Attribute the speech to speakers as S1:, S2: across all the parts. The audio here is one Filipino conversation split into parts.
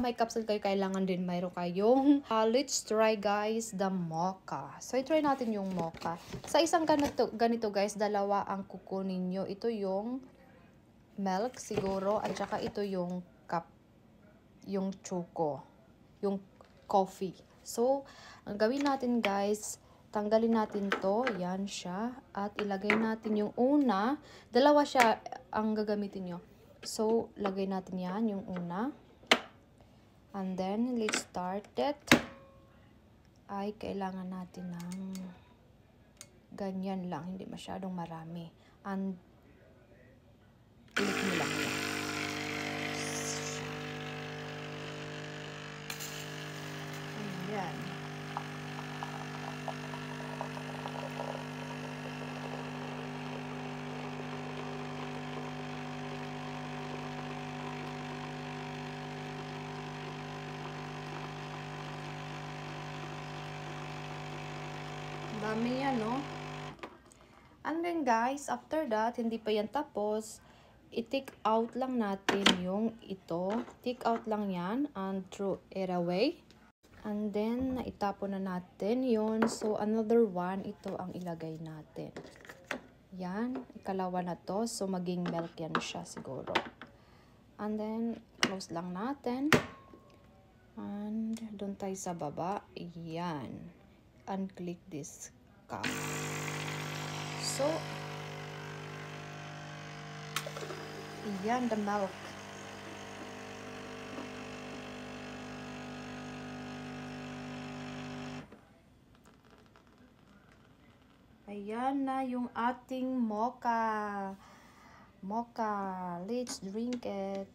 S1: may capsule kayo, kailangan din mayroon kayong let's try guys the mocha. So i-try natin yung mocha. Sa isang ganito guys, dalawa ang kukunin nyo. Ito yung milk siguro at saka ito yung cup, yung choco, yung coffee. So ang gawin natin guys, tanggalin natin to, yan siya, at ilagay natin yung una, dalawa siya ang gagamitin nyo. So lagay natin yan, yung una. And then, let's start it. Ay, kailangan natin ng ganyan lang. Hindi masyadong marami. And, ulit mo lang yan. Ayan. Dami yan, no? And then guys, after that, hindi pa yan tapos, i-take out lang natin yung ito. Take out lang yan and throw it away. And then, naitapon na natin yun. So, another one, ito ang ilagay natin. Yan, ikalawa na to. So, maging milk yan siya siguro. And then, close lang natin. And, doon tayo sa baba. Yan. Unclick this cup. So, yan, the milk. Ayan na yung ating mocha. Mocha. Let's drink it.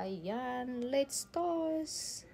S1: Ayan, let's toast.